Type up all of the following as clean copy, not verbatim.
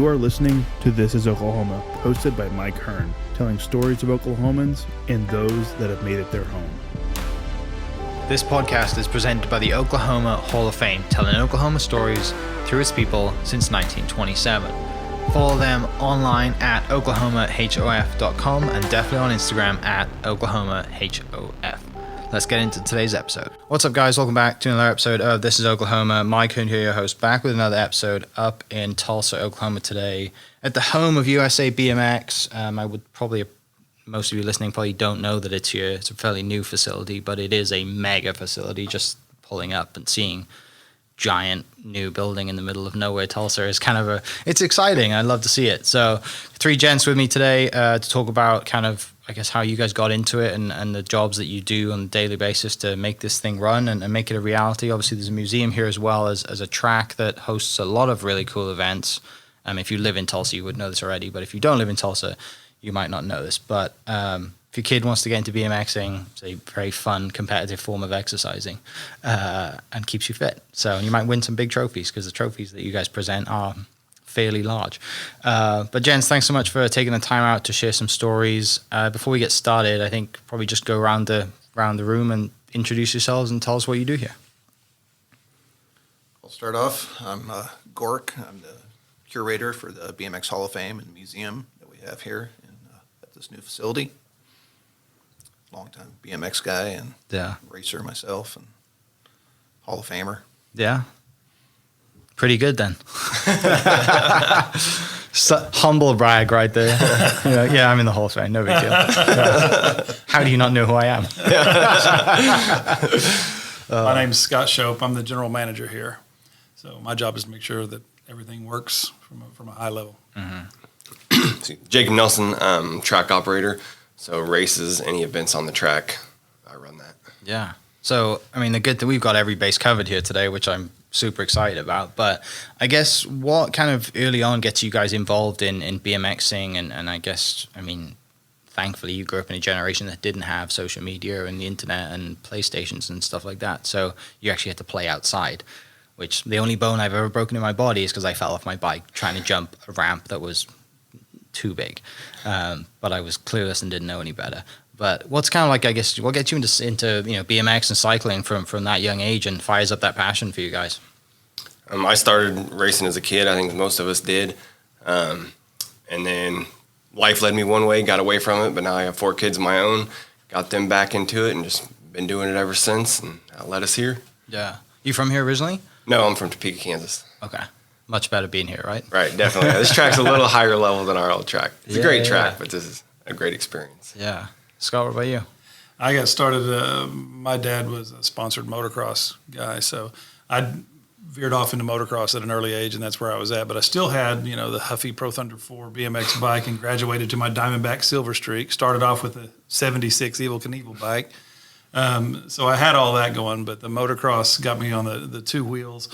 You are listening to This is Oklahoma, hosted by Mike Hearn, telling stories of Oklahomans and those that have made it their home. This podcast is presented by the Oklahoma Hall of Fame, telling Oklahoma stories through its people since 1927. Follow them online at oklahomahof.com and definitely on Instagram at oklahomahof. Let's get into today's episode. What's up, guys? Welcome back to another episode of This is Oklahoma. Mike Hearn here, your host, back with another episode up in Tulsa, Oklahoma today at the home of USA BMX. I would probably, most of you listening probably don't know that it's here. It's a fairly new facility, but it is a mega facility. Just pulling up and seeing giant new building in the middle of nowhere, Tulsa is kind of it's exciting. I'd love to see it. So 3 gents with me today to talk about kind of, I guess, how you guys got into it and the jobs that you do on a daily basis to make this thing run and make it a reality. Obviously, there's a museum here as well as a track that hosts a lot of really cool events. If you live in Tulsa, you would know this already, but if you don't live in Tulsa, you might not know this. But if your kid wants to get into BMXing, it's a very fun, competitive form of exercising and keeps you fit. So you might win some big trophies because the trophies that you guys present are fairly large. But gents, thanks so much for taking the time out to share some stories. Before we get started, I think probably just go around the room and introduce yourselves and tell us what you do here. I'll start off. I'm Gork. I'm the curator for the BMX Hall of Fame and museum that we have here at this new facility. Longtime BMX guy and racer myself and Hall of Famer. Yeah. Pretty good then. Humble brag right there. Yeah, I'm in the Hall of Fame. No big deal. Yeah. How do you not know who I am? My name's Scott Shope. I'm the general manager here. So my job is to make sure that everything works from a high level. Mm-hmm. Jacob Nelson, track operator. So races, any events on the track, I run that. Yeah. So, I mean, the good thing, we've got every base covered here today, which I'm super excited about. But I guess what kind of early on gets you guys involved in BMXing? And I guess, I mean, thankfully you grew up in a generation that didn't have social media and the internet and PlayStations and stuff like that. So you actually had to play outside, which the only bone I've ever broken in my body is because I fell off my bike trying to jump a ramp that was too big. But I was clueless and didn't know any better. But what's kind of like, I guess, what gets you into BMX and cycling from that young age and fires up that passion for you guys? I started racing as a kid. I think most of us did. And then life led me one way, got away from it, but now I have 4 kids of my own, got them back into it and just been doing it ever since, and that led us here. Yeah. You from here originally? No, I'm from Topeka, Kansas. Okay. Much better being here, right? Right, definitely. This track's a little higher level than our old track. It's a great track, but this is a great experience. Yeah. Scott, what about you? I got started, my dad was a sponsored motocross guy, so I veered off into motocross at an early age, and that's where I was at. But I still had, the Huffy Pro Thunder 4 BMX bike and graduated to my Diamondback Silver Streak. Started off with a 76 Evel Knievel bike. So I had all that going, but the motocross got me on the 2 wheels.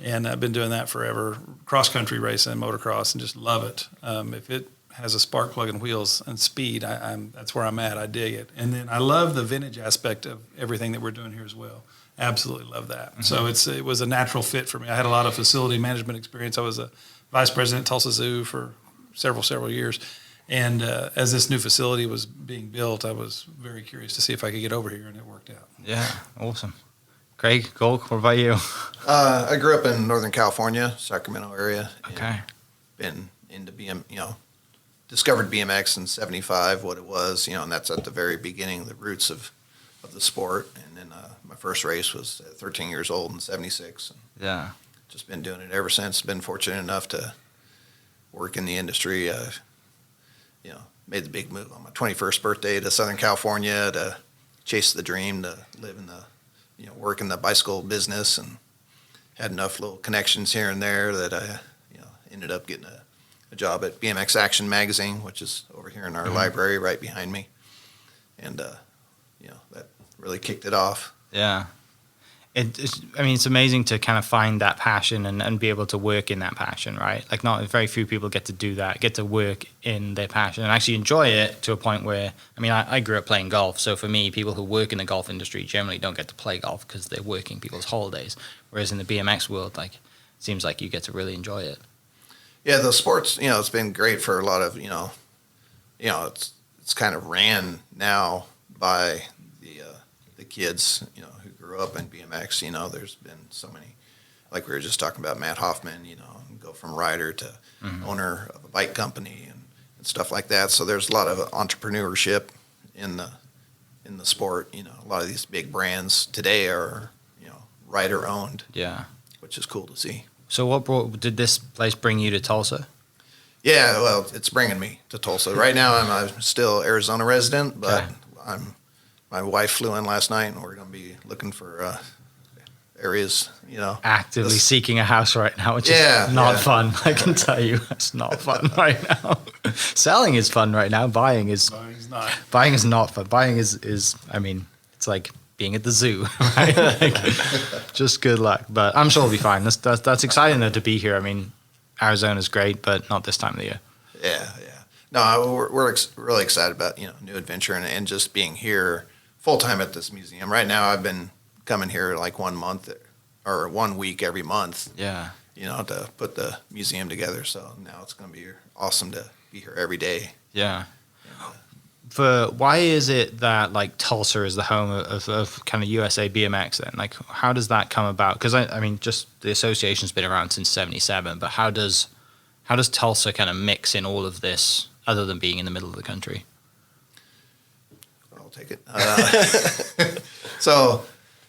And I've been doing that forever, cross-country racing and motocross, and just love it. If it has a spark plug and wheels and speed, that's where I'm at. I dig it. And then I love the vintage aspect of everything that we're doing here as well. Absolutely love that. Mm-hmm. So it was a natural fit for me. I had a lot of facility management experience. I was a vice president at Tulsa Zoo for several years. And as this new facility was being built, I was very curious to see if I could get over here, and it worked out. Yeah, awesome. Craig, Golk, what about you? I grew up in Northern California, Sacramento area. Okay. Been into discovered BMX in '75, what it was, and that's at the very beginning, the roots of the sport. And then my first race was at 13 years old in '76. Yeah. Just been doing it ever since. Been fortunate enough to work in the industry. Made the big move on my 21st birthday to Southern California to chase the dream, to live in the work in the bicycle business, and had enough little connections here and there that I, ended up getting a job at BMX Action magazine, which is over here in our library right behind me. And, that really kicked it off. Yeah. It's amazing to kind of find that passion and be able to work in that passion, right? Like, not very few people get to do that, get to work in their passion and actually enjoy it to a point where, I grew up playing golf. So for me, people who work in the golf industry generally don't get to play golf because they're working people's holidays. Whereas in the BMX world, it seems like you get to really enjoy it. Yeah, the sports, it's been great for a lot of, it's kind of ran now by the kids, who grew up in BMX. There's been so many, like we were just talking about Matt Hoffman, go from rider to owner of a bike company and stuff like that. So there's a lot of entrepreneurship in the sport. A lot of these big brands today are, rider owned. Yeah. Which is cool to see. So did this place bring you to Tulsa? Yeah, well, it's bringing me to Tulsa. Right now, I'm still Arizona resident, but Okay. my wife flew in last night, and we're going to be looking for areas, Actively this- seeking a house right now, which Yeah, is not yeah. fun. I can tell you, it's not fun right now. Selling is fun right now. Buying is No, he's not. Buying is not fun. Buying is I mean, it's like being at the zoo, right? Like, just good luck. But I'm sure it'll be fine. That's exciting though to be here. I mean, Arizona's great, but not this time of the year. Yeah. No, we're really excited about, new adventure and just being here full time at this museum. Right now, I've been coming here like 1 month or 1 week every month, Yeah. to put the museum together. So now it's going to be awesome to be here every day. Yeah. Why is it that like Tulsa is the home of kind of USA BMX then? Like, how does that come about? Because I mean, just the association's been around since '77, but how does Tulsa kind of mix in all of this other than being in the middle of the country? I'll take it. So,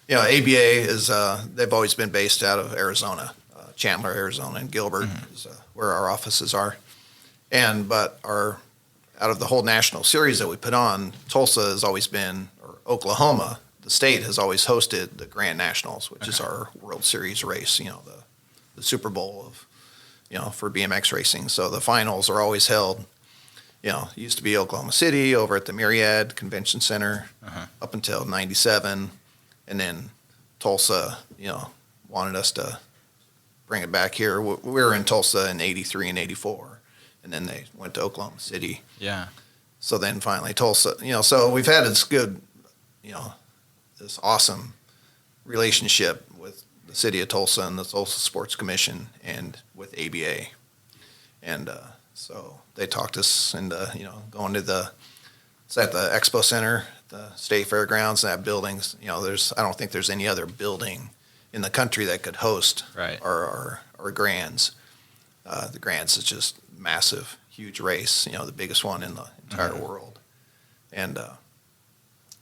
ABA is, they've always been based out of Arizona, Chandler, Arizona, and Gilbert is where our offices are. But out of the whole national series that we put on, Tulsa has always been, or Oklahoma, the state has always hosted the Grand Nationals, which is our World Series race, the Super Bowl of, for BMX racing. So the finals are always held, it used to be Oklahoma City over at the Myriad Convention Center up until 97. And then Tulsa, wanted us to bring it back here. We were in Tulsa in 83 and 84. And then they went to Oklahoma City. Yeah. So then finally Tulsa, so we've had this good, this awesome relationship with the city of Tulsa and the Tulsa Sports Commission and with ABA. And so they talked us into, going to it's at the Expo Center, the State Fairgrounds, that buildings, I don't think there's any other building in the country that could host Right. our Grands. The Grands is just massive, huge race, the biggest one in the entire world. And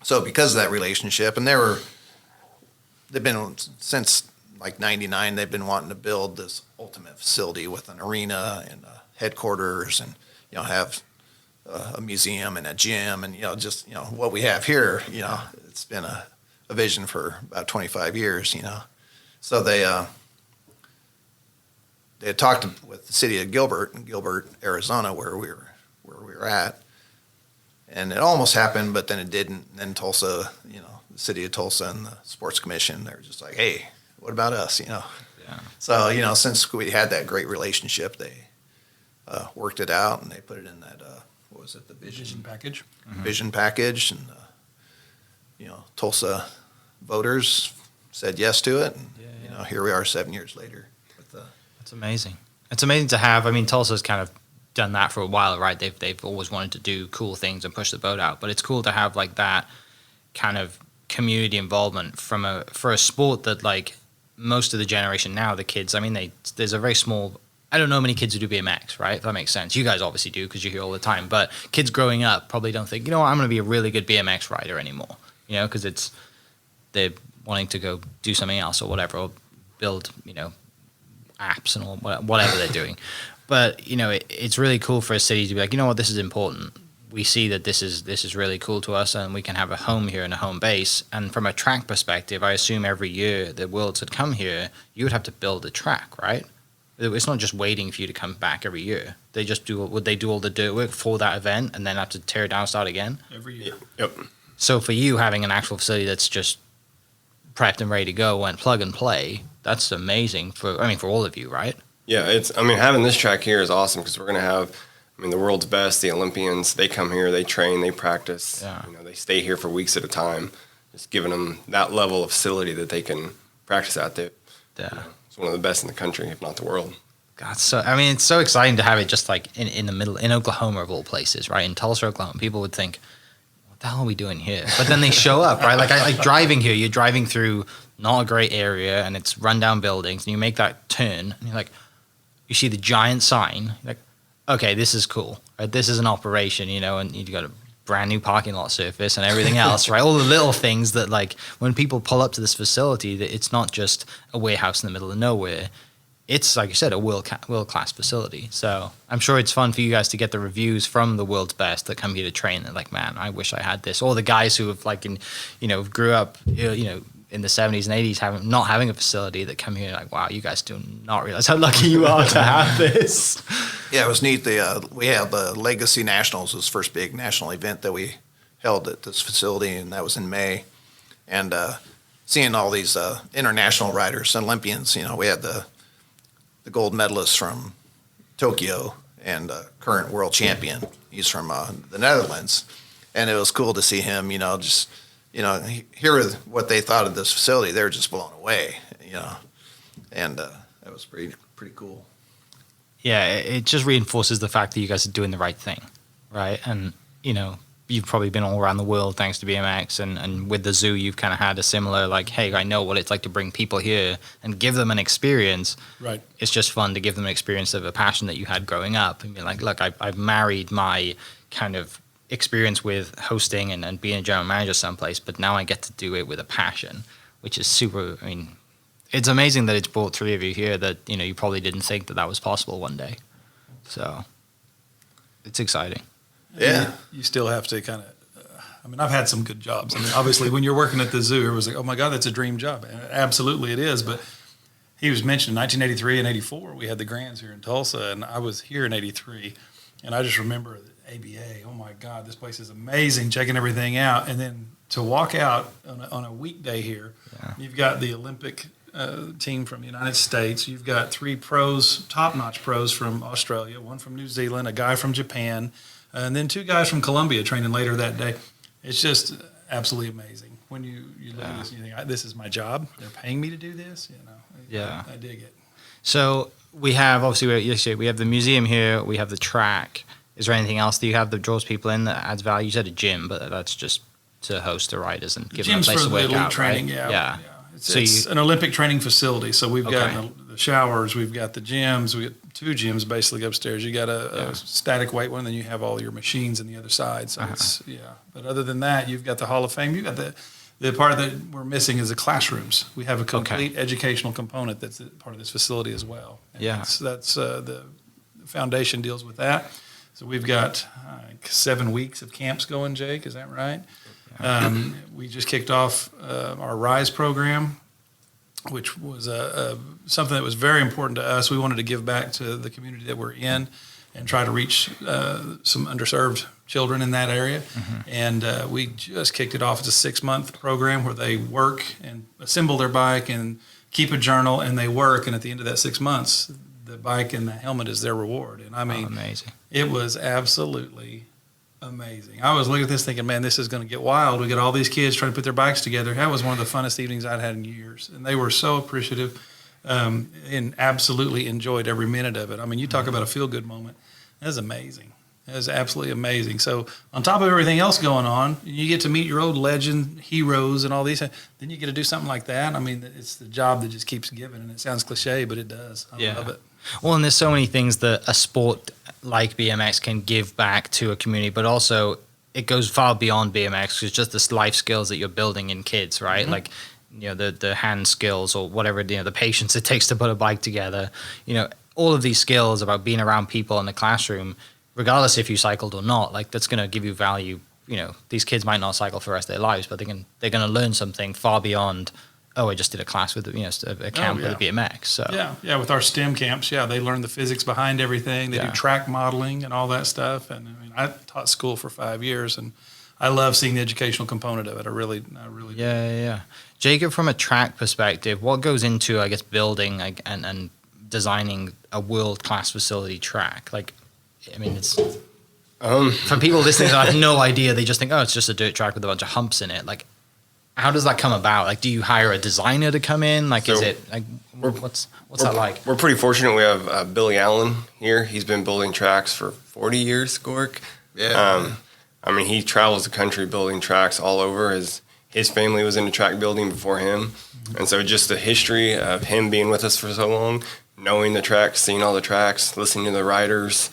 so because of that relationship, and they've been since like 99, they've been wanting to build this ultimate facility with an arena and headquarters and, have a museum and a gym and, just, what we have here, it's been a vision for about 25 years, So they had talked with the city of Gilbert, Arizona, where we were at, and it almost happened, but then it didn't. And then Tulsa, the city of Tulsa and the Sports Commission, they're just like, hey, what about us, Yeah. So, since we had that great relationship, they worked it out, and they put it in that, what was it, the Vision package. vision package, and, Tulsa voters said yes to it, and, here we are 7 years later. It's amazing. It's amazing to have. I mean, Tulsa's kind of done that for a while, right? They've always wanted to do cool things and push the boat out, but it's cool to have like that kind of community involvement for a sport that like most of the generation now, the kids. I mean, there's a very small. I don't know many kids who do BMX, right? If that makes sense. You guys obviously do because you're here all the time. But kids growing up probably don't think, I'm going to be a really good BMX rider anymore. Because they're wanting to go do something else or whatever, or build, apps and all, whatever they're doing. But it's really cool for a city to be like, this is important. We see that this is really cool to us, and we can have a home here and a home base. And from a track perspective, I assume every year the Worlds would come here, you would have to build a track, right? It's not just waiting for you to come back every year. Would they do all the dirt work for that event and then have to tear it down and start again? Every year. Yep. So for you, having an actual facility that's just prepped and ready to go and plug and play, that's amazing for all of you, right? Yeah, having this track here is awesome because we're going to have, the world's best, the Olympians, they come here, they train, they practice. Yeah. They stay here for weeks at a time, just giving them that level of facility that they can practice at. Yeah. It's one of the best in the country, if not the world. God, so I mean, it's so exciting to have it just like in the middle in Oklahoma of all places, right? In Tulsa, Oklahoma, people would think, "What the hell are we doing here?" But then they show up, right? Like driving here, you're driving through not a great area, and it's rundown buildings, and you make that turn, and you're like, you see the giant sign, you're like, okay, this is cool, right? This is an operation, you know, and you got a brand new parking lot surface and everything else, right? All the little things that, like, when people pull up to this facility, that it's not just a warehouse in the middle of nowhere. It's, like you said, a world-class facility. So I'm sure it's fun for you guys to get the reviews from the world's best that come here to train. They're like, man, I wish I had this. Or the guys who have, like, grew up, in the 70s and 80s not having a facility that come here like, wow, you guys do not realize how lucky you are to have this. Yeah, it was neat. We had the Legacy Nationals, was the first big national event that we held at this facility, and that was in May. And seeing all these international riders, Olympians, we had the gold medalist from Tokyo and current world champion. He's from the Netherlands. And it was cool to see him, hear what they thought of this facility. They were just blown away, and that was pretty cool. Yeah, it just reinforces the fact that you guys are doing the right thing, right? And, you've probably been all around the world thanks to BMX, and with the zoo, you've kind of had a similar, like, hey, I know what it's like to bring people here and give them an experience. Right. It's just fun to give them an experience of a passion that you had growing up. I mean, like, look, I've married my kind of experience with hosting and being a general manager someplace, but now I get to do it with a passion, which is super. I mean, it's amazing that it's brought three of you here that, you probably didn't think that was possible one day. So it's exciting. Yeah. You still have to kind of, I've had some good jobs. Obviously when you're working at the zoo, it was like, oh my God, that's a dream job. And absolutely it is. But he was mentioning 1983 and 84, we had the Grands here in Tulsa, and I was here in 83. And I just remember ABA, oh my God, this place is amazing, checking everything out. And then to walk out on a weekday here, You've got the Olympic team from the United States. You've got three pros, top-notch pros from Australia, one from New Zealand, a guy from Japan, and then two guys from Colombia training later that day. It's just absolutely amazing. When you look at this and you think, this is my job. They're paying me to do this. I dig it. So we have, obviously, we have the museum here. We have the track. Is there anything else that you have that draws people in that adds value? You said a gym, but that's just to host the riders and give them a place to work out, training, right? Yeah. It's an Olympic training facility. So we've got the showers, we've got the gyms, we got two gyms basically upstairs. You got a static weight one, then you have all your machines on the other side. So But other than that, you've got the Hall of Fame. You've got the part that we're missing is the classrooms. We have a complete educational component that's part of this facility as well. And that's the foundation deals with that. So we've got 7 weeks of camps going, Jake. Is that right? We just kicked off our RISE program, which was something that was very important to us. We wanted to give back to the community that we're in and try to reach some underserved children in that area. Mm-hmm. And we just kicked it off. It's a 6-month program where they work and assemble their bike and keep a journal, and they work. And at the end of that 6 months, the bike and the helmet is their reward. And amazing. It was absolutely amazing. I was looking at this thinking, man, this is going to get wild. We got all these kids trying to put their bikes together. That was one of the funnest evenings I'd had in years. And they were so appreciative and absolutely enjoyed every minute of it. You talk about a feel-good moment. That was amazing. That was absolutely amazing. So on top of everything else going on, you get to meet your old legend heroes and all these things. Then you get to do something like that. It's the job that just keeps giving. And it sounds cliche, but it does. I love it. Well, and there's so many things that a sport like BMX can give back to a community, but also it goes far beyond BMX. It's just the life skills that you're building in kids, right? Mm-hmm. Like, the hand skills or whatever, the patience it takes to put a bike together. All of these skills about being around people in the classroom, regardless if you cycled or not, like that's going to give you value. These kids might not cycle for the rest of their lives, but they're going to learn something far beyond, I just did a class with a camp with a BMX. So with our STEM camps, they learn the physics behind everything. They do track modeling and all that stuff. And I taught school for 5 years, and I love seeing the educational component of it. I really do. Yeah. Jacob, from a track perspective, what goes into, I guess, building and designing a world-class facility track? It's for people listening that have no idea. They just think, it's just a dirt track with a bunch of humps in it. How does that come about? Like, do you hire a designer to come in? Like, is So it like what's that like? We're pretty fortunate. We have Billy Allen here. He's been building tracks for 40 years, Gork. Yeah. I mean, he travels the country building tracks all over. His family was into track building before him. And so just the history of him being with us for so long, knowing the tracks, seeing all the tracks, listening to the riders,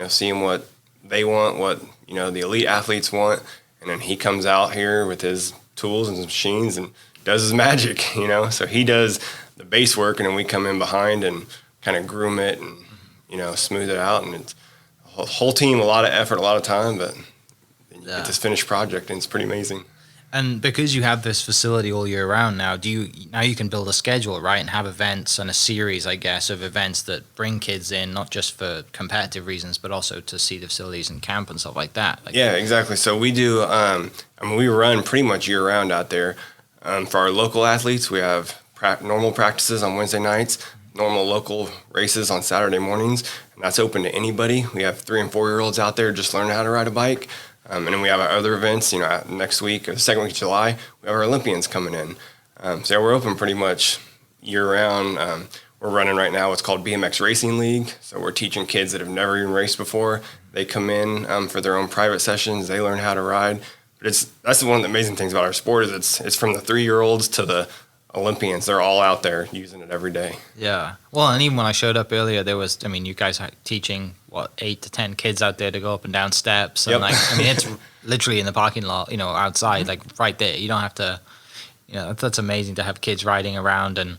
seeing what they want, what, the elite athletes want. And then he comes out here with his tools and machines and does his magic, So he does the base work, and then we come in behind and kind of groom it and, smooth it out. And it's a whole team, a lot of effort, a lot of time, but then you get this finished project, and it's pretty amazing. And because you have this facility all year round now, you can build a schedule, right, and have events and a series, I guess, of events that bring kids in, not just for competitive reasons, but also to see the facilities and camp and stuff like that. Yeah, exactly. So we do. We run pretty much year round out there. For our local athletes, we have normal practices on Wednesday nights, normal local races on Saturday mornings, and that's open to anybody. We have 3 and 4 year olds out there just learning how to ride a bike. And then we have our other events, next week, or the second week of July, we have our Olympians coming in. So yeah, we're open pretty much year-round. We're running right now what's called BMX Racing League. So we're teaching kids that have never even raced before. They come in for their own private sessions. They learn how to ride. But that's one of the amazing things about our sport is it's from the 3-year-olds to the Olympians. They're all out there using it every day. Yeah. Well, and even when I showed up earlier, you guys are teaching, 8 to 10 kids out there to go up and down steps. And it's literally in the parking lot, outside, like right there. You don't have to, that's amazing to have kids riding around, and,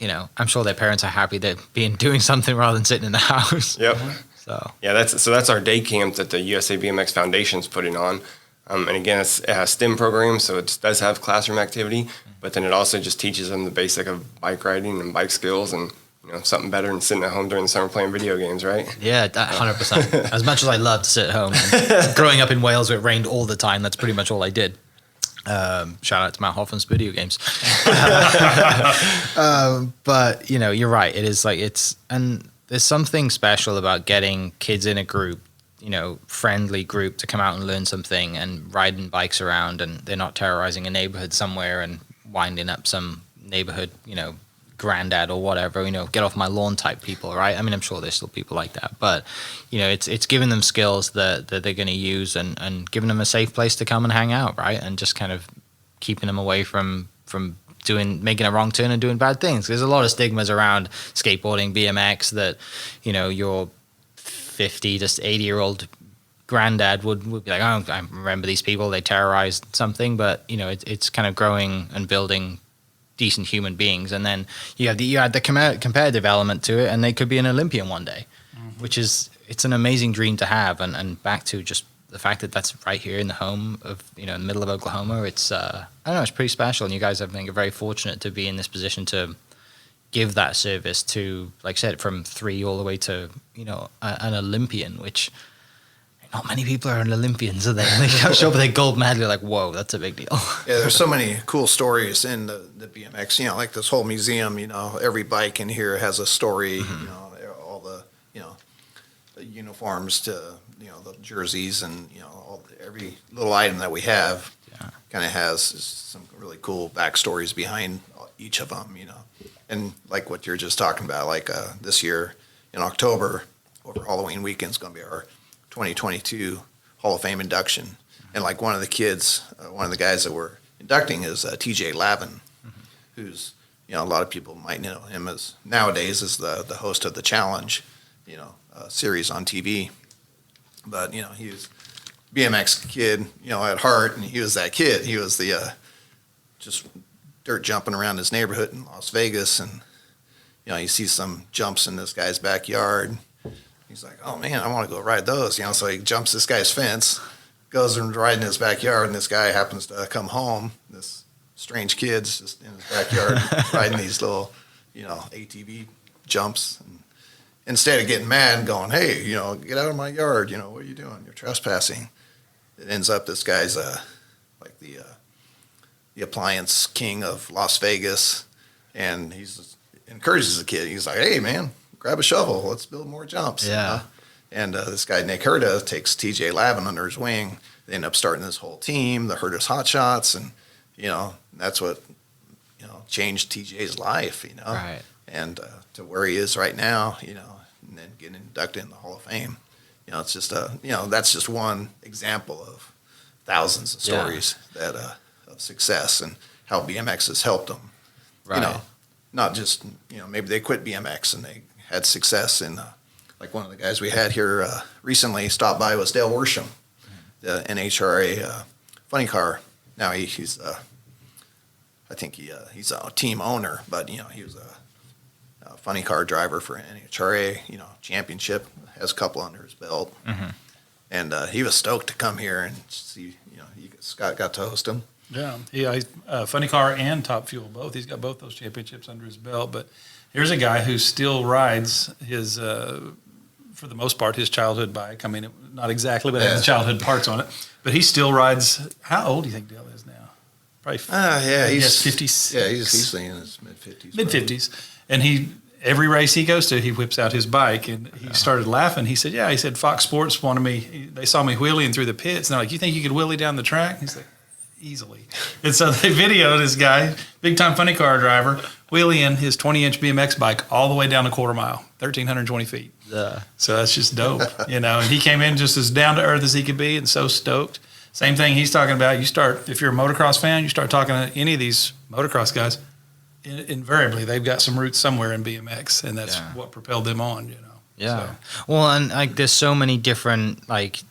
I'm sure their parents are happy they're doing something rather than sitting in the house. Yep. So yeah, that's our day camp that the USA BMX Foundation's putting on. And again, it has STEM programs, so it does have classroom activity, but then it also just teaches them the basic of bike riding and bike skills, and something better than sitting at home during the summer playing video games, right? Yeah, 100%. As much as I love to sit at home, growing up in Wales where it rained all the time, that's pretty much all I did. Shout out to Matt Hoffman's video games. But you're right. It is and there's something special about getting kids in a group, friendly group, to come out and learn something and riding bikes around, and they're not terrorizing a neighborhood somewhere and winding up some neighborhood, granddad or whatever, get off my lawn type people, right? I mean, I'm sure there's still people like that, but it's giving them skills that they're going to use, and giving them a safe place to come and hang out, right? And just kind of keeping them away from making a wrong turn and doing bad things. There's a lot of stigmas around skateboarding, BMX, that your 50 to 80-year-old granddad would be like, oh, I remember these people, they terrorized something, but it's kind of growing and building decent human beings. And then you add the competitive element to it, and they could be an Olympian one day, which it's an amazing dream to have. And back to just the fact that that's right here in the home of, in the middle of Oklahoma, it's I don't know, it's pretty special. And you guys, I think, are very fortunate to be in this position to give that service to, like I said, from 3 all the way to, an Olympian, which not many people are Olympians, are they? They show up with a gold medal, you're like, whoa, that's a big deal. Yeah, there's so many cool stories in the BMX, like this whole museum, every bike in here has a story, all the, the uniforms to, the jerseys, and, every little item that we have kind of has some really cool backstories behind each of them, And like what you're just talking about, like this year in October, over Halloween weekend, is going to be our 2022 Hall of Fame induction. And like one of the kids, one of the guys that we're inducting is TJ Lavin, who's, a lot of people might know him as nowadays as the host of the Challenge, series on TV. But, he was a BMX kid, at heart, and he was that kid. He was the just dirt jumping around his neighborhood in Las Vegas, and, you see some jumps in this guy's backyard. He's like, oh, man, I want to go ride those. So he jumps this guy's fence, goes and rides in his backyard, and this guy happens to come home. This strange kid's just in his backyard riding these little, ATV jumps. And instead of getting mad and going, hey, get out of my yard, what are you doing? You're trespassing. It ends up this guy's like the appliance king of Las Vegas, and he encourages the kid. He's like, hey, man, grab a shovel. Let's build more jumps. Yeah. And this guy, Nick Herda, takes TJ Lavin under his wing. They end up starting this whole team, the Herda's Hot Shots. And, that's what, changed TJ's life, Right. and to where he is right now, and then getting inducted in the Hall of Fame. It's just that's just one example of thousands of stories that of success and how BMX has helped them. Right. Not just maybe they quit BMX and they had success in like one of the guys we had here recently stopped by was Dale Worsham, the NHRA funny car. Now he's I think he's a team owner, but he was a funny car driver for NHRA, championship, has a couple under his belt. And he was stoked to come here and see, Scott got to host him. Yeah, he's funny car and Top Fuel both. He's got both those championships under his belt. But here's a guy who still rides his, for the most part, his childhood bike. I mean, not exactly, but it has childhood parts on it. But he still rides. How old do you think Dale is now? Probably. He's 50s. Yeah, he's in his mid-50s. Mid-50s, and every race he goes to, he whips out his bike, and he started laughing. He said, Fox Sports wanted me. They saw me wheeling through the pits, and they're like, "You think you could wheelie down the track?" He's like, "Easily." And so they videoed this guy, big time funny car driver, wheeling his 20-inch BMX bike all the way down a quarter mile, 1,320 feet. So that's just dope, And he came in just as down to earth as he could be, and so stoked. Same thing he's talking about. If you're a motocross fan, you start talking to any of these motocross guys, invariably they've got some roots somewhere in BMX, and that's what propelled them on, Yeah. So. Well, and like there's so many different like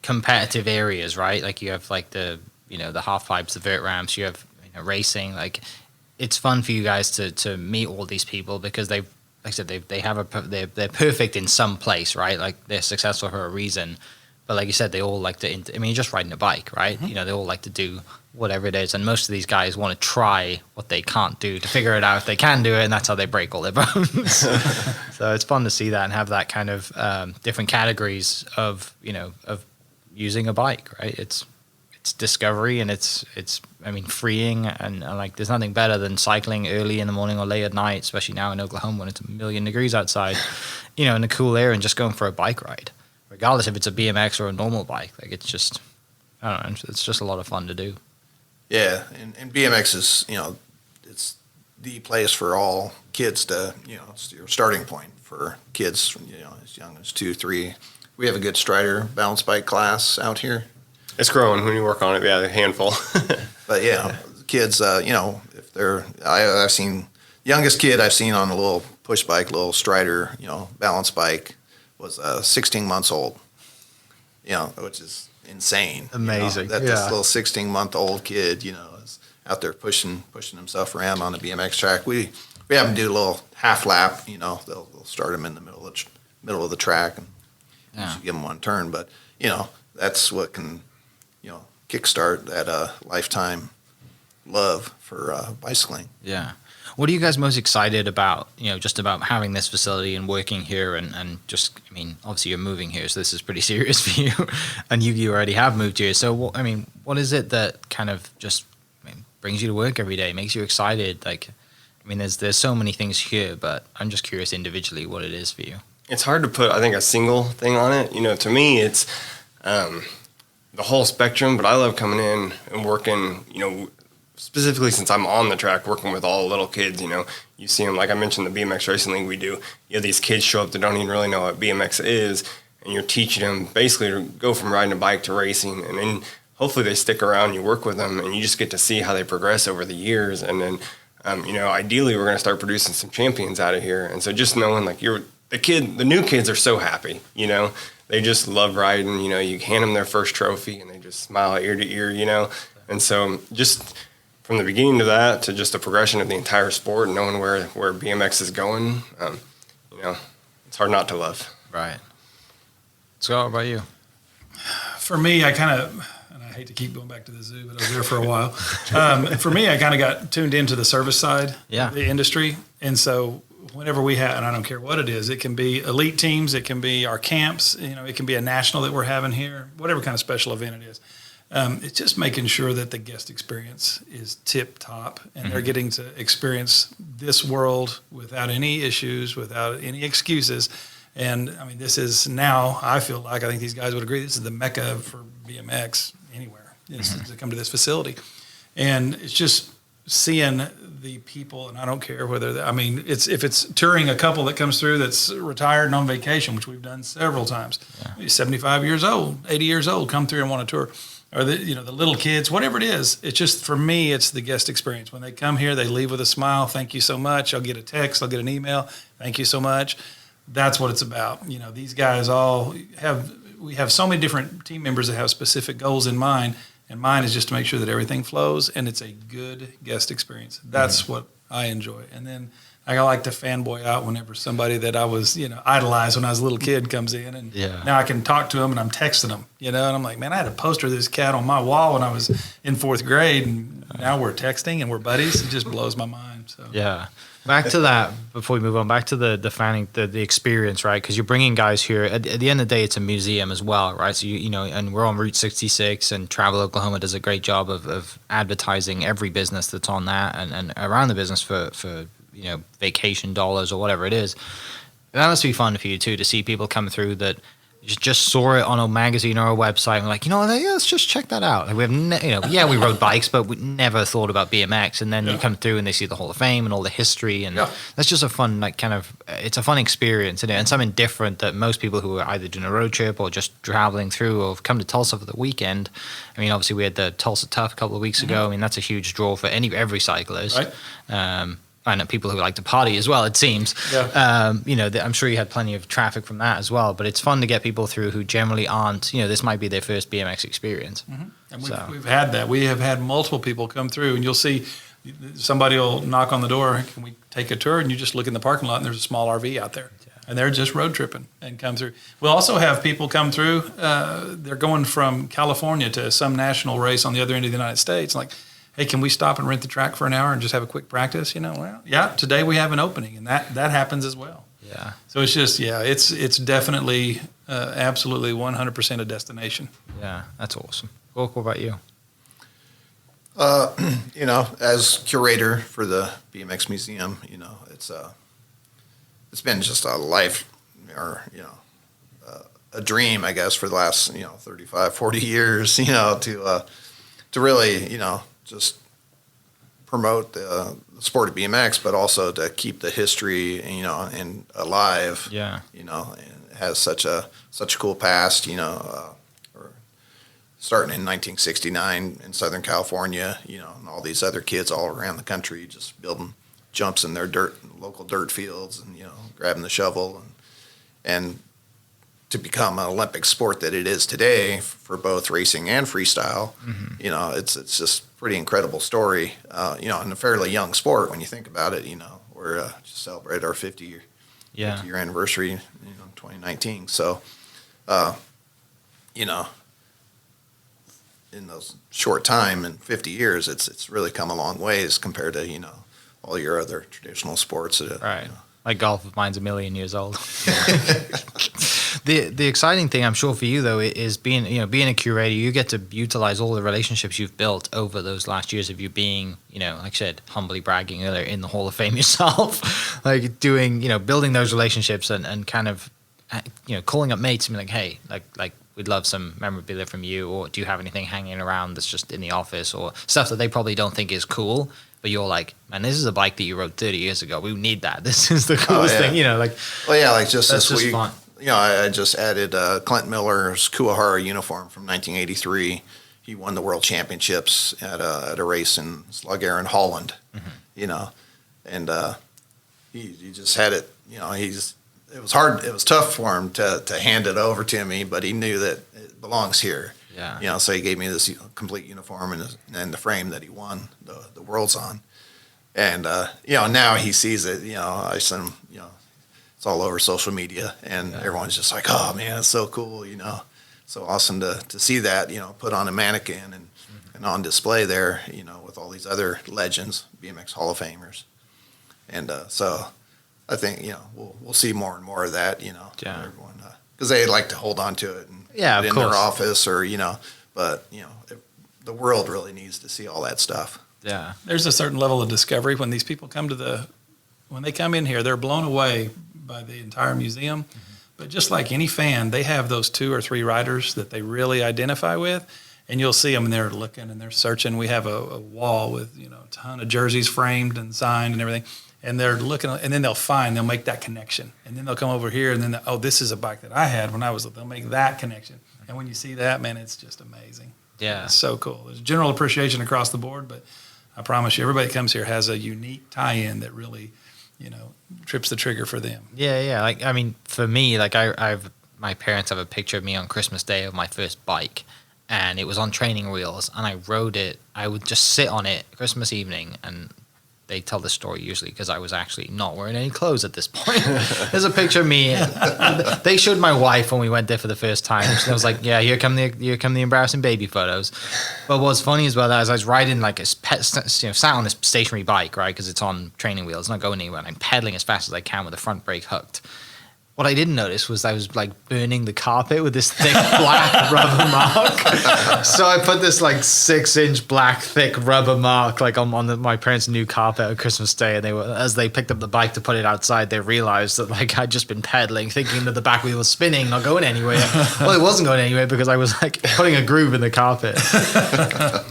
competitive areas, right? Like you have like the the half pipes, the vert ramps. You have racing. Like it's fun for you guys to meet all these people because they're perfect in some place, right? Like they're successful for a reason. But like you said, they all like to. You're just riding a bike, right? Mm-hmm. They all like to do whatever it is, and most of these guys want to try what they can't do to figure it out if they can do it, and that's how they break all their bones. So it's fun to see that and have that kind of different categories of of using a bike, right? It's discovery and it's freeing and like there's nothing better than cycling early in the morning or late at night, especially now in Oklahoma when it's 1,000,000 degrees outside, in the cool air and just going for a bike ride. Regardless if it's a BMX or a normal bike, like it's just, I don't know, it's just a lot of fun to do. Yeah, and BMX is, it's the place for all kids to, it's your starting point for kids, as young as 2, 3. We have a good Strider balance bike class out here. It's growing when you work on it. Yeah, a handful. But kids, if they're, I've seen, youngest kid I've seen on a little push bike, little Strider, balance bike, was 16 months old, which is insane. Amazing. That this little 16-month-old kid, is out there pushing himself around on the BMX track. We have them do a little half lap. They'll start him in the middle of the track and usually give them one turn. But that's what can kickstart that lifetime love for bicycling. Yeah. What are you guys most excited about, just about having this facility and working here and just, obviously you're moving here, so this is pretty serious for you, and you already have moved here. So, what is it that kind of just brings you to work every day, makes you excited? Like, there's so many things here, but I'm just curious individually what it is for you. It's hard to put, I think, a single thing on it. To me, it's the whole spectrum, but I love coming in and working, specifically since I'm on the track working with all the little kids, you see them, like I mentioned, the BMX Racing League we do. You have these kids show up that don't even really know what BMX is, and you're teaching them basically to go from riding a bike to racing, and then hopefully they stick around, you work with them, and you just get to see how they progress over the years, and then, ideally we're going to start producing some champions out of here, and so just knowing, like, the new kids are so happy, they just love riding, you hand them their first trophy, and they just smile ear to ear, and so just from the beginning to that to just the progression of the entire sport and knowing where BMX is going, it's hard not to love. Right. Scott, what about you? For me, I hate to keep going back to the zoo, but I was there for a while. For me, I kind of got tuned into the service side of the industry. And so whenever we have, and I don't care what it is, it can be elite teams, it can be our camps, it can be a national that we're having here, whatever kind of special event it is. It's just making sure that the guest experience is tip top and they're getting to experience this world without any issues, without any excuses. And this is now, I think these guys would agree, this is the mecca for BMX anywhere, is to come to this facility. And it's just seeing the people, and I don't care whether, if it's touring a couple that comes through that's retired and on vacation, which we've done several times, 75 years old, 80 years old, come through and want to tour. Or the little kids, whatever it is. It's just, for me, it's the guest experience. When they come here, they leave with a smile. Thank you so much. I'll get a text. I'll get an email. Thank you so much. That's what it's about. These guys we have so many different team members that have specific goals in mind, and mine is just to make sure that everything flows and it's a good guest experience. That's what I enjoy. And then I like to fanboy out whenever somebody that I was, idolized when I was a little kid comes in, and now I can talk to them and I'm texting them, and I'm like, man, I had a poster of this cat on my wall when I was in 4th grade, and now we're texting and we're buddies. It just blows my mind. So back to that before we move on. Back to the fanning, the experience, right? Because you're bringing guys here. At the end of the day, it's a museum as well, right? So and we're on Route 66, and Travel Oklahoma does a great job of advertising every business that's on that and around the business for vacation dollars or whatever it is. That must be fun for you too, to see people come through that just saw it on a magazine or a website and like, let's just check that out. Like we have, we rode bikes, but we never thought about BMX. And then you come through and they see the Hall of Fame and all the history, and that's just a fun, it's a fun experience, and something different that most people who are either doing a road trip or just traveling through or have come to Tulsa for the weekend. Obviously we had the Tulsa Tough a couple of weeks ago. That's a huge draw for every cyclist. Right. I know people who like to party as well, it seems. Yeah. I'm sure you had plenty of traffic from that as well, but it's fun to get people through who generally aren't, this might be their first BMX experience. Mm-hmm. And we've had that. We have had multiple people come through, and you'll see somebody will knock on the door, can we take a tour? And you just look in the parking lot and there's a small RV out there. Yeah. And they're just road tripping and come through. We'll also have people come through, they're going from California to some national race on the other end of the United States, like, hey, can we stop and rent the track for an hour and just have a quick practice? Today we have an opening, and that happens as well. Yeah. So it's just, it's definitely, absolutely 100% a destination. Yeah, that's awesome. What about you? As curator for the BMX Museum, it's been just a life, or a dream, I guess, for the last 35, 40 years, to really just promote the sport of BMX, but also to keep the history, and alive. Yeah. And it has such a cool past. Starting in 1969 in Southern California, and all these other kids all around the country just building jumps in their local dirt fields, and grabbing the shovel, and to become an Olympic sport that it is today for both racing and freestyle. Mm-hmm. It's just pretty incredible story, in a fairly young sport when you think about it. We're just celebrated our 50 year anniversary, in 2019. So, in those short time, in 50 years, it's really come a long ways compared to, all your other traditional sports. Right. Like golf of mine's a million years old. The exciting thing, I'm sure, for you though, is being a curator. You get to utilize all the relationships you've built over those last years of you being, like I said, humbly bragging earlier, in the Hall of Fame yourself, like doing, building those relationships and kind of, calling up mates and being like, hey, like we'd love some memorabilia from you, or do you have anything hanging around that's just in the office, or stuff that they probably don't think is cool, but you're like, man, this is a bike that you rode 30 years ago. We need that. This is the coolest thing, just this week, fun. I just added Clint Miller's Kuwahara uniform from 1983. He won the world championships at a race in Slug Air in Holland, and he just had it, it was hard. It was tough for him to hand it over to me, but he knew that it belongs here. Yeah. So he gave me this complete uniform and the frame that he won the worlds on. And, now he sees it, I send him, it's all over social media, and everyone's just like, oh man, it's so cool, so awesome to see that, put on a mannequin and on display there, with all these other legends, BMX Hall of Famers. And, so I think, we'll see more and more of that, everyone, because they like to hold on to it and put it in their office, or, but, the world really needs to see all that stuff. Yeah. There's a certain level of discovery when these people when they come in here, they're blown away by the entire museum. Mm-hmm. But just like any fan, they have those 2 or 3 riders that they really identify with. and you'll see them and they're looking and they're searching. We have a wall with, a ton of jerseys framed and signed and everything. And they're looking, and then they'll make that connection. And then they'll come over here and then, this is a bike that I had when I was little. They'll make that connection. And when you see that, man, it's just amazing. Yeah. It's so cool. There's general appreciation across the board, but I promise you, everybody that comes here has a unique tie-in that really, trips the trigger for them. Yeah. Like, I mean, for me, like my parents have a picture of me on Christmas Day of my first bike, and it was on training wheels, and I rode it. I would just sit on it Christmas evening, and they tell the story usually because I was actually not wearing any clothes at this point. There's a picture of me. They showed my wife when we went there for the first time. I was like, yeah, here come the embarrassing baby photos. But what's funny as well is I was riding like sat on this stationary bike, right? Because it's on training wheels, not going anywhere. And I'm pedaling as fast as I can with the front brake hooked. What I didn't notice was I was like burning the carpet with this thick black rubber mark. So I put this like 6-inch black thick rubber mark like on my parents' new carpet on Christmas Day, and as they picked up the bike to put it outside, they realized that like I'd just been pedaling, thinking that the back wheel was spinning, not going anywhere. Well, it wasn't going anywhere because I was like putting a groove in the carpet,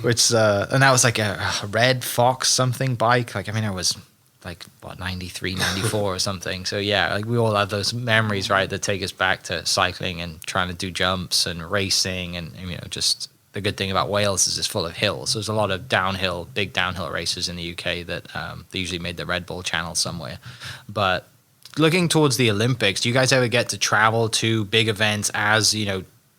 which and that was like a red Fox something bike. Like, I mean, I was like, 93, 94 or something. So yeah, like we all have those memories, right, that take us back to cycling and trying to do jumps and racing. And just the good thing about Wales is it's full of hills. There's a lot of big downhill races in the UK that they usually made the Red Bull channel somewhere. But looking towards the Olympics, do you guys ever get to travel to big events as,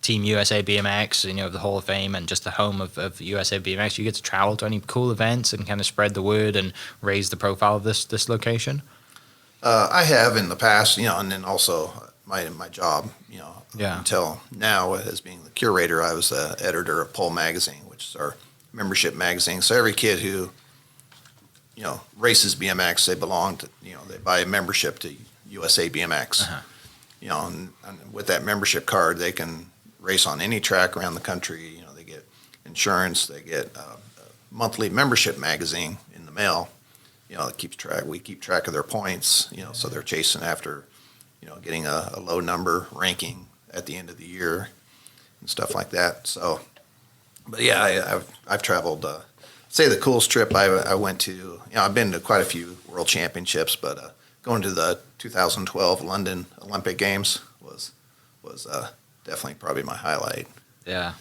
Team USA BMX, the Hall of Fame and just the home of USA BMX? You get to travel to any cool events and kind of spread the word and raise the profile of this location? I have in the past, and then also my job, Yeah. until now as being the curator, I was the editor of Pole Magazine, which is our membership magazine. So every kid who, races BMX, they belong to, they buy a membership to USA BMX. Uh-huh. And with that membership card, they can race on any track around the country. They get insurance, they get a monthly membership magazine in the mail. That keeps track. We keep track of their points. So they're chasing after, getting a low number ranking at the end of the year and stuff like that. So, but yeah, I've traveled. Say the coolest trip I went to. I've been to quite a few World Championships, but going to the 2012 London Olympic Games was definitely probably my highlight. Yeah.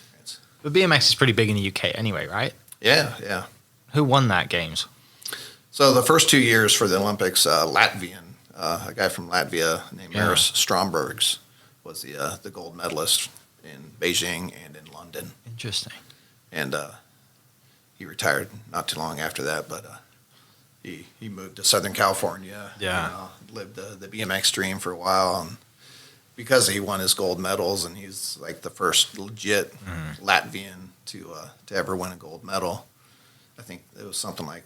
But BMX is pretty big in the UK anyway, right? Yeah. Who won that games? So the first 2 years for the Olympics, Latvian, a guy from Latvia named Maris Strombergs was the gold medalist in Beijing and in London. Interesting. And he retired not too long after that, but he moved to Southern California. Yeah. Lived the BMX dream for a while, and because he won his gold medals, and he's like the first legit Latvian to ever win a gold medal. I think it was something like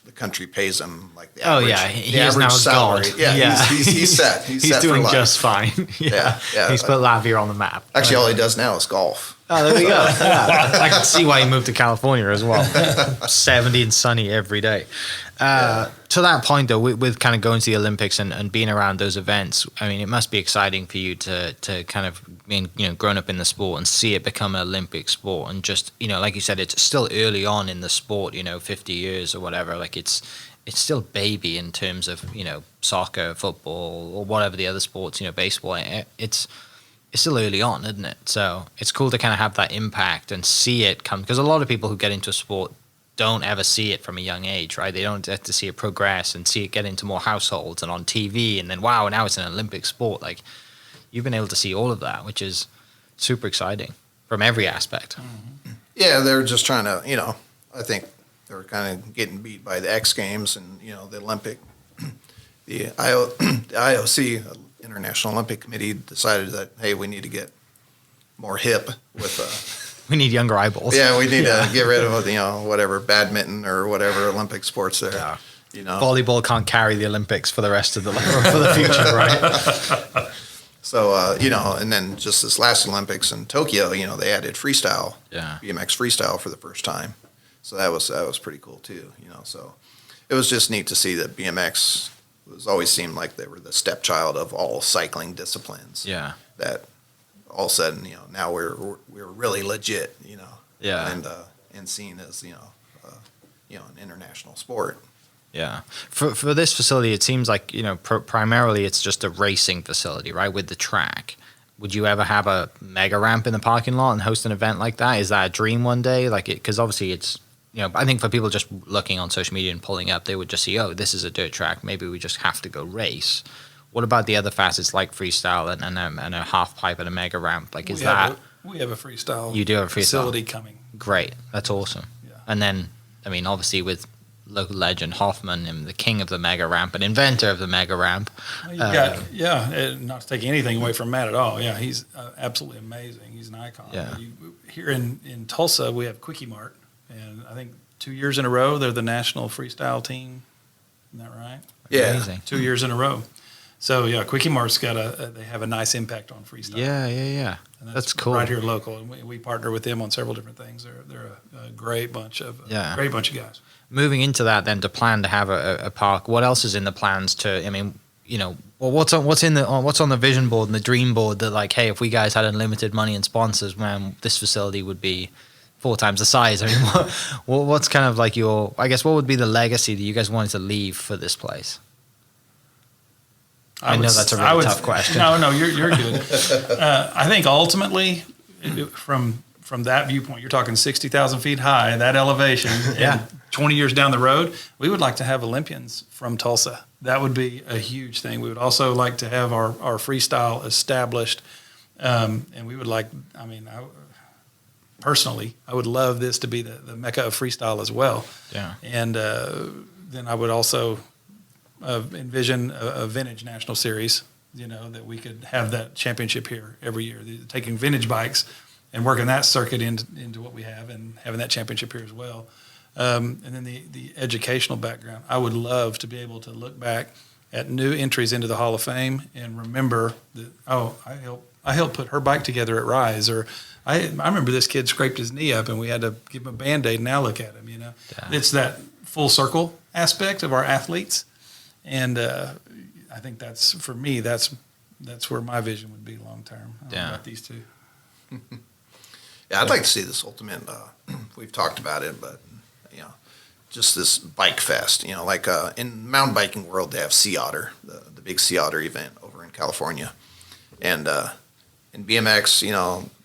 the country pays him like the average, he the is average now salary. God. Yeah. He's set. He's set doing for life. just fine. Yeah. He's put Latvia on the map. Actually, all he does now is golf. Oh, there we go. Yeah. I can see why he moved to California as well. 70 and sunny every day. To that point, though, with kind of going to the Olympics and being around those events, I mean, it must be exciting for you to kind of, grown up in the sport and see it become an Olympic sport. And just, like you said, it's still early on in the sport, 50 years or whatever. Like it's still baby in terms of, soccer, football, or whatever the other sports, baseball. It's still early on, isn't it? So it's cool to kind of have that impact and see it come, because a lot of people who get into a sport don't ever see it from a young age, right? They don't get to see it progress and see it get into more households and on TV, and then wow, now it's an Olympic sport. Like, you've been able to see all of that, which is super exciting from every aspect. Mm-hmm. Yeah, they're just trying to, I think they're kind of getting beat by the X Games and, the Olympic, the IOC, International Olympic Committee, decided that, hey, we need to get more hip with we need younger eyeballs. Yeah, we need to get rid of whatever badminton or whatever Olympic sports there. Yeah. Volleyball can't carry the Olympics for the rest of for the future, right? So and then just this last Olympics in Tokyo, they added freestyle, BMX freestyle for the first time. So that was pretty cool too. So it was just neat to see that BMX always seemed like they were the stepchild of all cycling disciplines. Yeah. That all of a sudden, now we're really legit. Yeah. And seen as an international sport. Yeah. For this facility, it seems like, primarily it's just a racing facility, right, with the track. Would you ever have a mega ramp in the parking lot and host an event like that? Is that a dream one day? Because obviously it's, I think for people just looking on social media and pulling up, they would just see, oh, this is a dirt track. Maybe we just have to go race. What about the other facets like freestyle and a half pipe and a mega ramp? Like, is that... We have a freestyle You do have a freestyle facility coming. Great. That's awesome. Yeah. And then, obviously with local legend Hoffman, and the king of the mega ramp, an inventor of the mega ramp. Not to take anything away from Matt at all. Yeah, he's absolutely amazing. He's an icon. Yeah. Here in Tulsa, we have Quickie Mart, and I think 2 years in a row they're the national freestyle team. Isn't that right? Yeah. Amazing. 2 years in a row. So yeah, Quickie Mart's they have a nice impact on freestyle. Yeah. And That's cool. Right here local, and we partner with them on several different things. They're a great bunch of guys. Moving into that, then to plan to have a park. What else is in the plans to? What's on the vision board and the dream board that, like, hey, if we guys had unlimited money and sponsors, man, this facility would be 4 times the size. What's kind of like what would be the legacy that you guys wanted to leave for this place? I know that's a really tough question. No, you're good. I think ultimately, from that viewpoint, you're talking 60,000 feet high, that elevation, Yeah. and 20 years down the road, we would like to have Olympians from Tulsa. That would be a huge thing. We would also like to have our freestyle established, and we would personally, I would love this to be the mecca of freestyle as well. Yeah. And then I would also envision a vintage national series, that we could have that championship here every year, taking vintage bikes and working that circuit into what we have and having that championship here as well. And then the educational background. I would love to be able to look back at new entries into the Hall of Fame and remember that, I helped put her bike together at Rise, or I remember this kid scraped his knee up and we had to give him a Band-Aid and now look at him, Yeah. It's that full circle aspect of our athletes. And I think that's where my vision would be long term. About these two. Yeah, I'd like to see this ultimate. We've talked about it, but just this bike fest. Like in mountain biking world, they have Sea Otter, the big Sea Otter event over in California, and in BMX,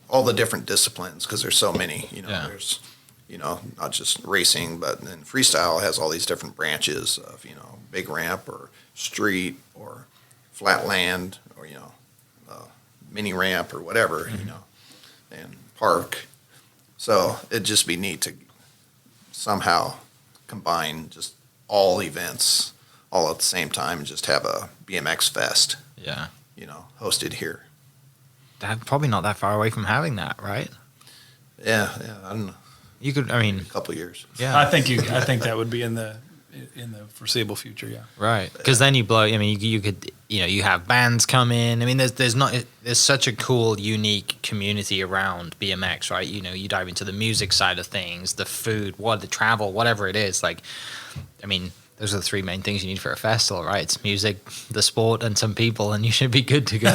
all the different disciplines, because there's so many. There's not just racing, but then freestyle has all these different branches of big ramp or street or flat land or mini ramp or whatever, and park. So it'd just be neat to somehow combine just all events all at the same time and just have a BMX fest. Yeah. Hosted here. That probably not that far away from having that, right? Yeah, I don't know. You could, A couple of years. Yeah. I think that would be in the foreseeable future. Yeah. Right, because then you blow. You could, you have bands come in. There's such a cool, unique community around BMX, right? You dive into the music side of things, the food, the travel, whatever it is. Those are the 3 main things you need for a festival, right? It's music, the sport, and some people, and you should be good to go.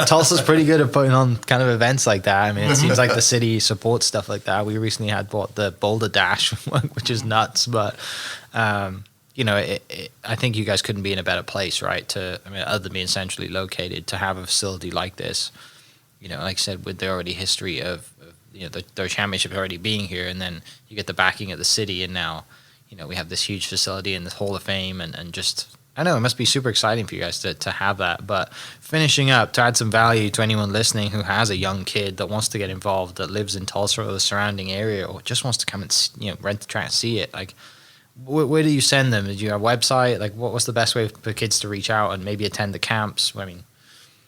Tulsa's pretty good at putting on kind of events like that. It seems like the city supports stuff like that. We recently had the Boulder Dash, which is nuts, but I think you guys couldn't be in a better place, right? Other than being centrally located, to have a facility like this, like I said, with the already history of their championship already being here, and then you get the backing of the city, and now we have this huge facility in the Hall of Fame, and just, I know it must be super exciting for you guys to have that. But finishing up, to add some value to anyone listening who has a young kid that wants to get involved, that lives in Tulsa or the surrounding area, or just wants to come and rent the track and see it, where do you send them? Do you have a website? What's the best way for kids to reach out and maybe attend the camps? Probably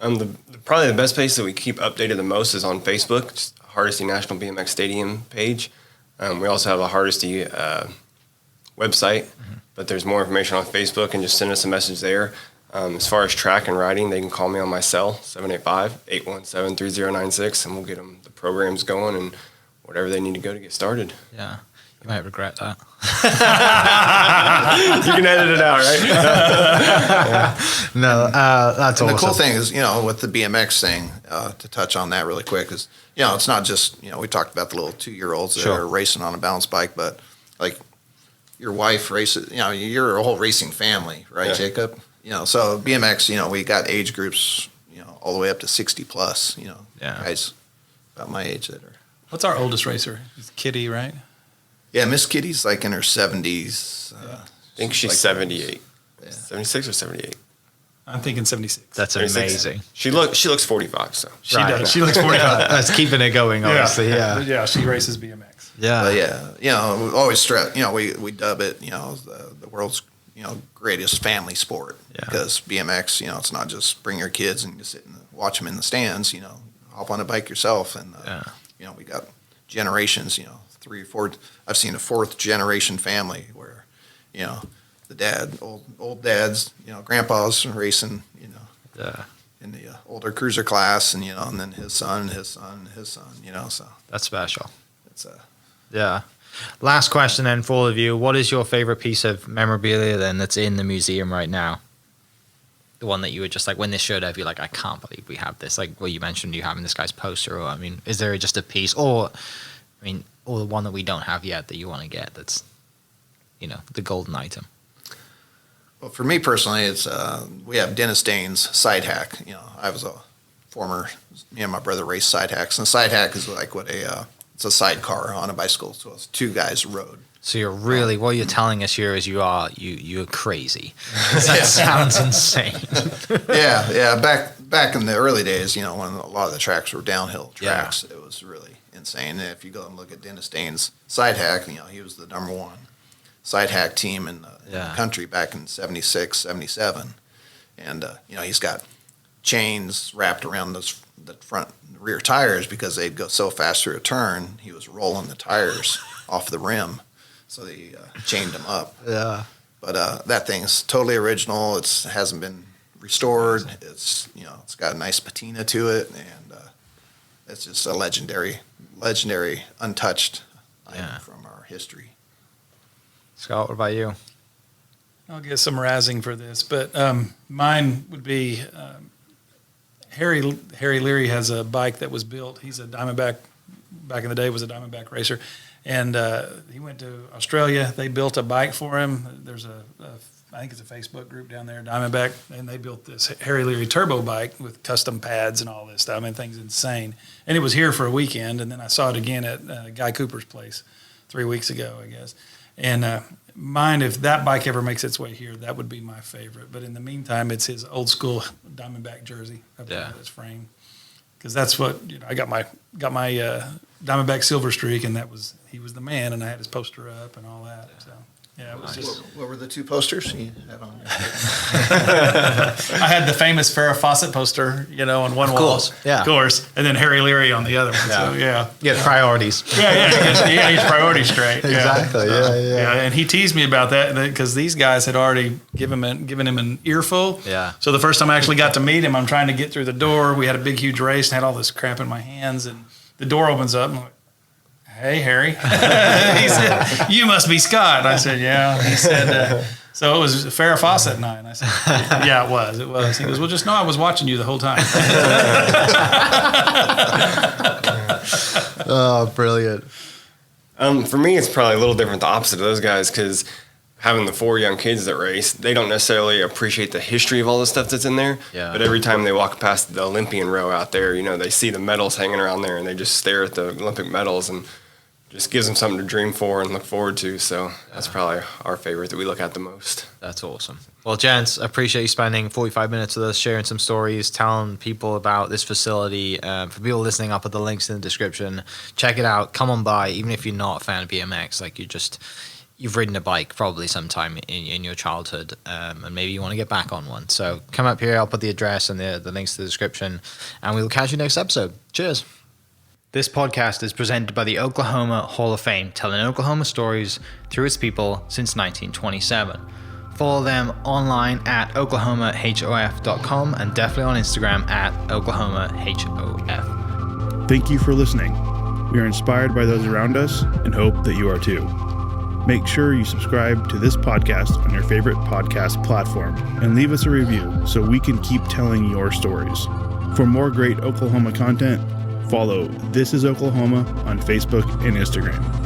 the best place that we keep updated the most is on Facebook, just Hardesty National BMX Stadium page. We also have a Hardesty website, but there's more information on Facebook, and just send us a message there. As far as track and riding, they can call me on my cell, 785-817-3096, and we'll get them the programs going and whatever they need to go to get started. Yeah. You might regret that. You can edit it out, right? No, that's And awesome. the cool thing is, with the BMX thing, to touch on that really quick is, it's not just, we talked about the little 2-year-olds that Sure. are racing on a balance bike, but like your wife races, you're a whole racing family, right, Yeah. Jacob? So BMX, we got age groups, all the way up to 60 plus, Yeah. guys about my age that are. What's our oldest racer? It's Kitty, right? Yeah, Miss Kitty's like in her 70s. I think she's like- 78. Yeah. 76 or 78. I'm thinking 76. That's 76. amazing. She looks 45, so. She Right. does. She looks 45. That's keeping it going, obviously. Yeah. Yeah, she races BMX. Yeah. But yeah, we always stress, we dub it, the world's, greatest family sport. Yeah. Because BMX, it's not just bring your kids and just sit and watch them in the stands, hop on a bike yourself. And, we got generations, 3 or 4, I've seen a 4th generation family where, the dad, old dads, grandpa's racing, Yeah. in the older cruiser class and, and then his son, his son, his son, so That's special. it's Yeah. Last question then for all of you. What is your favorite piece of memorabilia then that's in the museum right now? The one that you were just like, when this showed up, you're like, I can't believe we have this. Like, well, you mentioned you having this guy's poster, or, is there just a piece, or the one that we don't have yet that you want to get that's, the golden item? Well, for me personally, it's we have Dennis Dane's side hack. I was a former, me and my brother raced side hacks, and a side hack is like what it's a sidecar on a bicycle, so it's 2 guys rode. So you're really, what you're telling us here is you're crazy. That sounds insane. Yeah. Back in the early days, when a lot of the tracks were downhill tracks, It was really insane. And if you go and look at Dennis Dane's side hack, he was the number 1 side hack team in the country back in 76, 77. And, he's got chains wrapped around the front and rear tires because they'd go so fast through a turn, he was rolling the tires off the rim. So they chained them up. Yeah. But that thing's totally original. It hasn't been restored. It's, it's got a nice patina to it. And it's just a legendary, untouched item from our history. Scott, what about you? I'll get some razzing for this, but mine would be Harry Leary has a bike that was built. He's a Diamondback, back in the day was a Diamondback racer, and he went to Australia. They built a bike for him. There's I think it's a Facebook group down there, Diamondback, and they built this Harry Leary turbo bike with custom pads and all this stuff. Things insane. And it was here for a weekend, and then I saw it again at Guy Cooper's place 3 weeks ago, I guess. And mine, if that bike ever makes its way here, that would be my favorite. But in the meantime, it's his old school Diamondback jersey up there with his frame, because that's what I got my Diamondback Silver Streak, and he was the man, and I had his poster up and all that. So yeah, it was just. What were the 2 posters you had on there? I had the famous Farrah Fawcett poster, on one wall, of course, and then Harry Leary on the other one. So Yeah, priorities. Yeah, he's priorities straight. Exactly. Yeah. And he teased me about that because these guys had already given him an earful. Yeah. So the first time I actually got to meet him, I'm trying to get through the door. We had a big, huge race and had all this crap in my hands, and the door opens up. And I'm like, "Hey, Harry." He said, "You must be Scott." And I said, "Yeah." He said, "So it was Farrah Fawcett night." And I said, "Yeah, it was. It was." He goes, "Well, just know I was watching you the whole time." Oh, brilliant. For me, it's probably a little different, the opposite of those guys, because having the 4 young kids that race, they don't necessarily appreciate the history of all the stuff that's in there. Yeah. But every time they walk past the Olympian row out there, they see the medals hanging around there, and they just stare at the Olympic medals, and just gives them something to dream for and look forward to. So that's probably our favorite that we look at the most. That's awesome. Well, gents, I appreciate you spending 45 minutes with us, sharing some stories, telling people about this facility. For people listening, I'll put the links in the description. Check it out. Come on by, even if you're not a fan of BMX. Like you've ridden a bike probably sometime in your childhood, and maybe you want to get back on one. So come up here. I'll put the address and the links to the description, and we'll catch you next episode. Cheers. This podcast is presented by the Oklahoma Hall of Fame, telling Oklahoma stories through its people since 1927. Follow them online at oklahomahof.com and definitely on Instagram at oklahomahof. Thank you for listening. We are inspired by those around us and hope that you are too. Make sure you subscribe to this podcast on your favorite podcast platform and leave us a review so we can keep telling your stories. For more great Oklahoma content, follow This is Oklahoma on Facebook and Instagram.